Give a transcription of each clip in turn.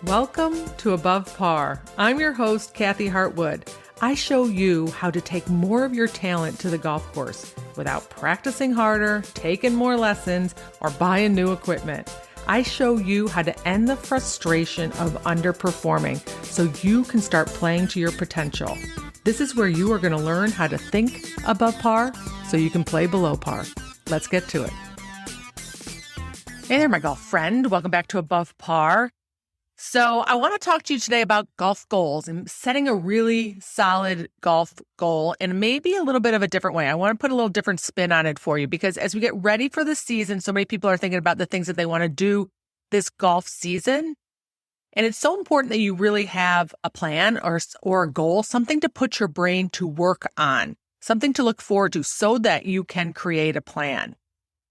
Welcome to Above Par. I'm your host, Kathy Hartwood. I show you how to take more of your talent to the golf course without practicing harder, taking more lessons, or buying new equipment. I show you how to end the frustration of underperforming so you can start playing to your potential. This is where you are going to learn how to think above par so you can play below par. Let's get to it. Hey there, my golf friend. Welcome back to Above Par. So I want to talk to you today about golf goals and setting a really solid golf goal in maybe a little bit of a different way. I want to put a little different spin on it for you because as we get ready for the season, so many people are thinking about the things that they want to do this golf season. And it's so important that you really have a plan or a goal, something to put your brain to work on, something to look forward to so that you can create a plan.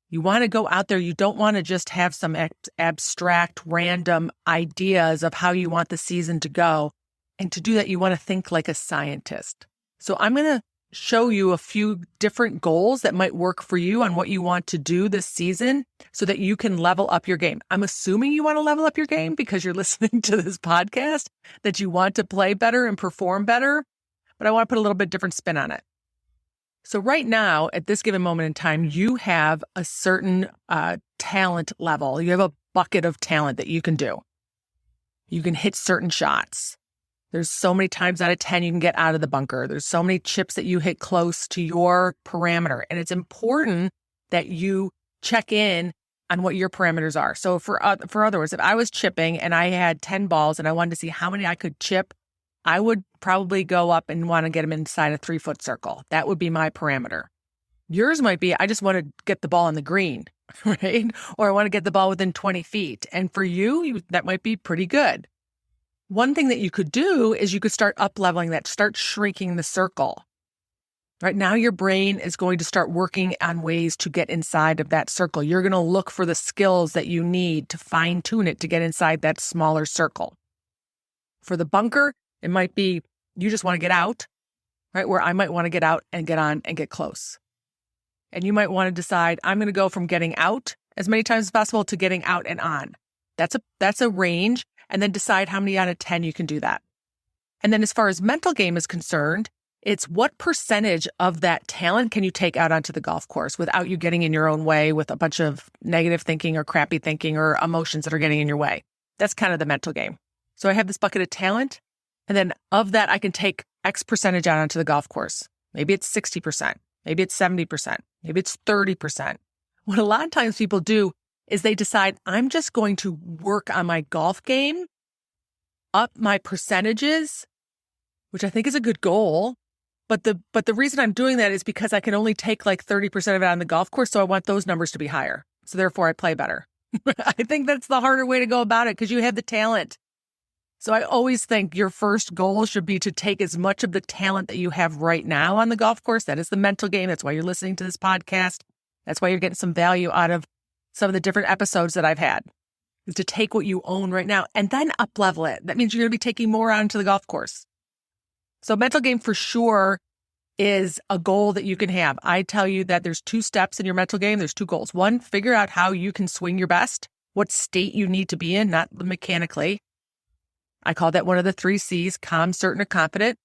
You want to go out there. You don't want to just have some abstract, random ideas of how you want the season to go. And to do that, you want to think like a scientist. So I'm going to show you a few different goals that might work for you on what you want to do this season so that you can level up your game. I'm assuming you want to level up your game because you're listening to this podcast, that you want to play better and perform better. But I want to put a little bit different spin on it. So right now, at this given moment in time, you have a certain talent level. You have a bucket of talent that you can do. You can hit certain shots. There's so many times out of 10 you can get out of the bunker. There's so many chips that you hit close to your parameter. And it's important that you check in on what your parameters are. So for other words, if I was chipping and I had 10 balls and I wanted to see how many I could chip, I would probably go up and want to get them inside a 3-foot circle. That would be my parameter. Yours might be, I just want to get the ball on the green, right? Or I want to get the ball within 20 feet. And for you, that might be pretty good. One thing that you could do is you could start up-leveling that, start shrinking the circle. Right now, your brain is going to start working on ways to get inside of that circle. You're going to look for the skills that you need to fine-tune it to get inside that smaller circle. For the bunker, it might be you just want to get out, right? Where I might want to get out and get on and get close. And you might want to decide, I'm going to go from getting out as many times as possible to getting out and on. That's a range. And then decide how many out of 10 you can do that. And then as far as mental game is concerned, it's what percentage of that talent can you take out onto the golf course without you getting in your own way with a bunch of negative thinking or crappy thinking or emotions that are getting in your way. That's kind of the mental game. So I have this bucket of talent. And then of that, I can take X percentage out onto the golf course. Maybe it's 60%. Maybe it's 70%. Maybe it's 30%. What a lot of times people do is they decide, I'm just going to work on my golf game, up my percentages, which I think is a good goal. But the reason I'm doing that is because I can only take like 30% of it on the golf course. So I want those numbers to be higher. So therefore I play better. I think that's the harder way to go about it because you have the talent. So I always think your first goal should be to take as much of the talent that you have right now on the golf course. That is the mental game. That's why you're listening to this podcast. That's why you're getting some value out of some of the different episodes that I've had, is to take what you own right now and then up-level it. That means you're going to be taking more onto the golf course. So mental game for sure is a goal that you can have. I tell you that there's 2 steps in your mental game. There's 2 goals. 1, figure out how you can swing your best, what state you need to be in, not mechanically. I call that one of the 3 C's, calm, certain, or confident.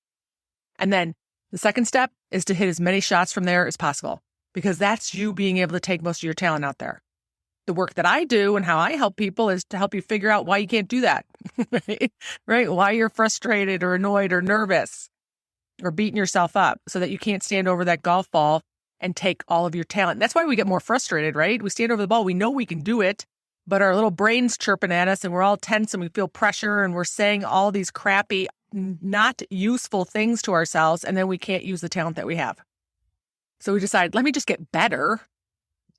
And then the second step is to hit as many shots from there as possible, because that's you being able to take most of your talent out there. The work that I do and how I help people is to help you figure out why you can't do that, right? Why you're frustrated or annoyed or nervous or beating yourself up so that you can't stand over that golf ball and take all of your talent. That's why we get more frustrated, right? We stand over the ball. We know we can do it, but our little brain's chirping at us and we're all tense and we feel pressure and we're saying all these crappy, not useful things to ourselves. And then we can't use the talent that we have. So we decide, let me just get better,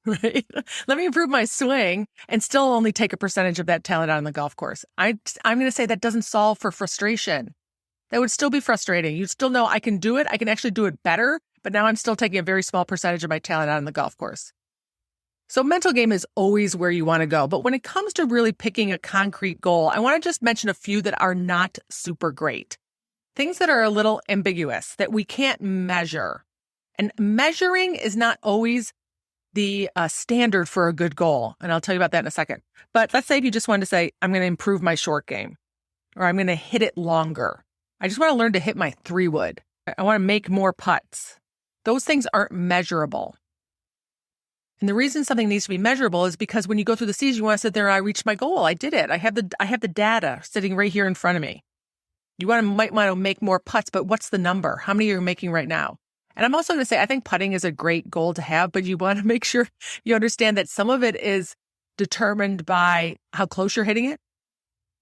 right? Let me improve my swing and still only take a percentage of that talent out on the golf course. I'm going to say that doesn't solve for frustration. That would still be frustrating. You'd still know I can do it. I can actually do it better, but now I'm still taking a very small percentage of my talent out on the golf course. So mental game is always where you want to go. But when it comes to really picking a concrete goal, I want to just mention a few that are not super great. Things that are a little ambiguous, that we can't measure. And measuring is not always the standard for a good goal. And I'll tell you about that in a second. But let's say if you just wanted to say, I'm going to improve my short game. or I'm going to hit it longer. I just want to learn to hit my 3-wood. I want to make more putts. Those things aren't measurable. And the reason something needs to be measurable is because when you go through the season, you want to sit there, I reached my goal. I did it. I have the data sitting right here in front of me. You might want to make more putts, but what's the number? How many are you making right now? And I'm also going to say, I think putting is a great goal to have, but you want to make sure you understand that some of it is determined by how close you're hitting it,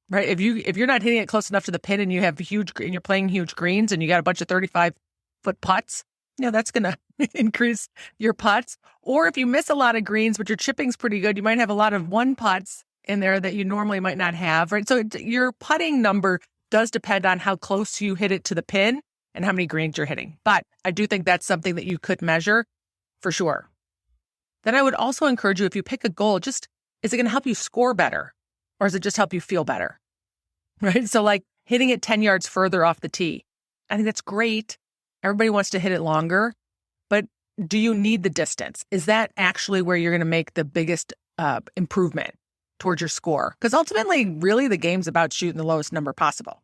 right? If you're not hitting it close enough to the pin and you're playing huge greens and you got a bunch of 35-foot putts, that's going to increase your putts. Or if you miss a lot of greens, but your chipping's pretty good, you might have a lot of 1 putts in there that you normally might not have, right? So your putting number does depend on how close you hit it to the pin and how many greens you're hitting. But I do think that's something that you could measure for sure. Then I would also encourage you, if you pick a goal, is it going to help you score better? Or does it just help you feel better? Right? So like hitting it 10 yards further off the tee. I think that's great. Everybody wants to hit it longer. But do you need the distance? Is that actually where you're going to make the biggest improvement towards your score? Because ultimately, really, the game's about shooting the lowest number possible.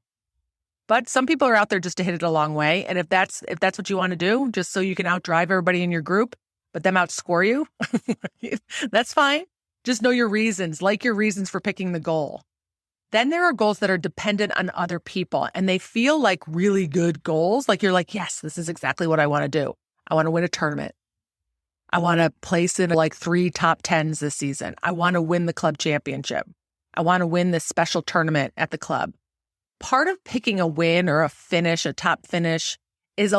But some people are out there just to hit it a long way. And if that's what you want to do, just so you can outdrive everybody in your group, but them outscore you, that's fine. Just know your reasons, like your reasons for picking the goal. Then there are goals that are dependent on other people, and they feel like really good goals. Like you're like, yes, this is exactly what I want to do. I want to win a tournament. I want to place in like 3 top 10s this season. I want to win the club championship. I want to win this special tournament at the club. Part of picking a win or a finish, a top finish, is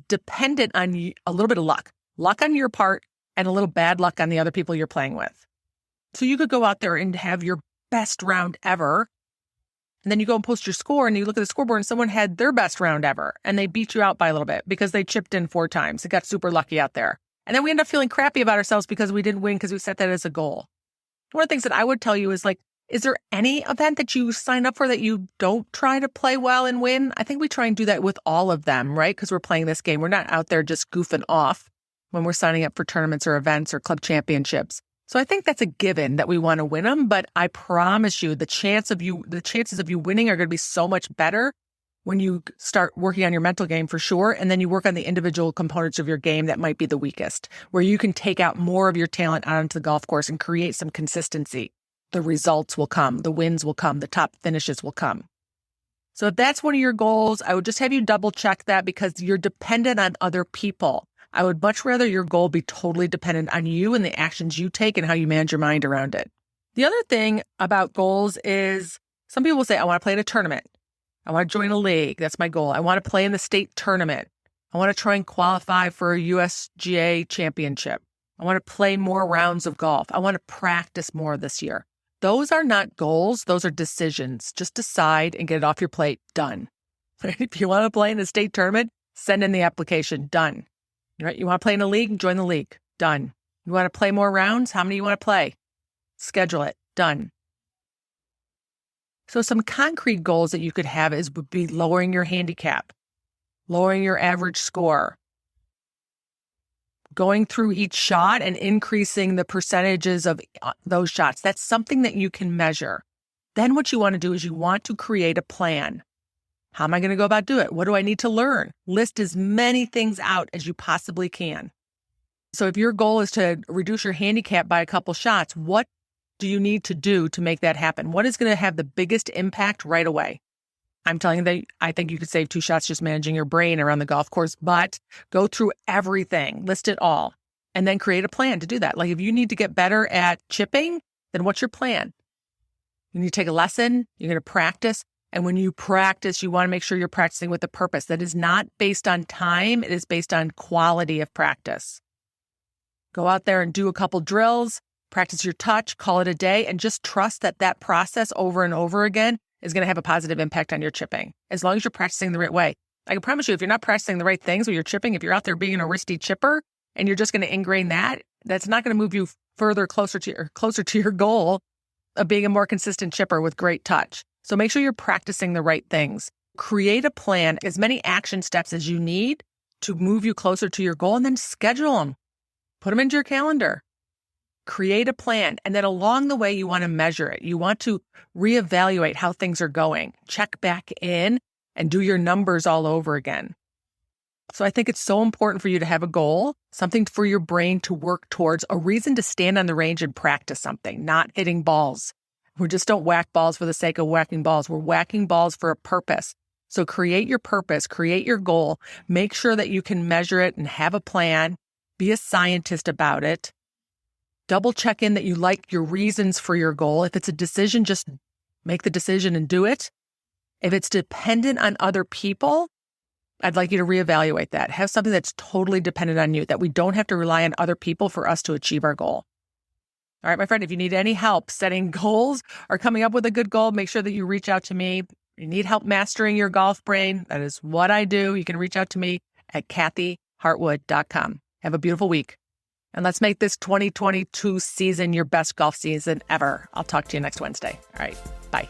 dependent on a little bit of luck on your part and a little bad luck on the other people you're playing with. So you could go out there and have your best round ever, and then you go and post your score and you look at the scoreboard and someone had their best round ever and they beat you out by a little bit because they chipped in 4 times. They got super lucky out there. And then we end up feeling crappy about ourselves because we didn't win because we set that as a goal. One of the things that I would tell you is like, is there any event that you sign up for that you don't try to play well and win? I think we try and do that with all of them, right? Because we're playing this game. We're not out there just goofing off when we're signing up for tournaments or events or club championships. So I think that's a given that we want to win them. But I promise you, the chances of you winning are going to be so much better when you start working on your mental game for sure. And then you work on the individual components of your game that might be the weakest, where you can take out more of your talent out onto the golf course and create some consistency. The results will come, the wins will come, the top finishes will come. So if that's one of your goals, I would just have you double check that because you're dependent on other people. I would much rather your goal be totally dependent on you and the actions you take and how you manage your mind around it. The other thing about goals is some people will say, I want to play in a tournament. I want to join a league. That's my goal. I want to play in the state tournament. I want to try and qualify for a USGA championship. I want to play more rounds of golf. I want to practice more this year. Those are not goals. Those are decisions. Just decide and get it off your plate. Done. If you want to play in a state tournament, send in the application. Done. Right? You want to play in a league? Join the league. Done. You want to play more rounds? How many you want to play? Schedule it. Done. So some concrete goals that you could have would be lowering your handicap, lowering your average score, going through each shot and increasing the percentages of those shots. That's something that you can measure. Then what you want to do is you want to create a plan. How am I going to go about doing it? What do I need to learn? List as many things out as you possibly can. So if your goal is to reduce your handicap by a couple shots, what do you need to do to make that happen? What is going to have the biggest impact right away? I'm telling you that I think you could save 2 shots just managing your brain around the golf course, but go through everything, list it all, and then create a plan to do that. Like if you need to get better at chipping, then what's your plan? You need to take a lesson, you're going to practice. And when you practice, you want to make sure you're practicing with a purpose. That is not based on time. It is based on quality of practice. Go out there and do a couple drills, practice your touch, call it a day, and just trust that that process over and over again is going to have a positive impact on your chipping, as long as you're practicing the right way. I can promise you, if you're not practicing the right things with your chipping, if you're out there being a wristy chipper and you're just going to ingrain that, that's not going to move you closer to your goal of being a more consistent chipper with great touch. So make sure you're practicing the right things. Create a plan, as many action steps as you need to move you closer to your goal, and then schedule them. Put them into your calendar. create a plan. And then along the way, you want to measure it. You want to reevaluate how things are going, check back in and do your numbers all over again. So I think it's so important for you to have a goal, something for your brain to work towards, a reason to stand on the range and practice something, not hitting balls. We just don't whack balls for the sake of whacking balls. We're whacking balls for a purpose. So create your purpose, create your goal, make sure that you can measure it and have a plan, be a scientist about it. Double check in that you like your reasons for your goal. If it's a decision, just make the decision and do it. If it's dependent on other people, I'd like you to reevaluate that. Have something that's totally dependent on you, that we don't have to rely on other people for us to achieve our goal. All right, my friend, if you need any help setting goals or coming up with a good goal, make sure that you reach out to me. If you need help mastering your golf brain, that is what I do. You can reach out to me at kathyhartwood.com. Have a beautiful week. And let's make this 2022 season your best golf season ever. I'll talk to you next Wednesday. All right, bye.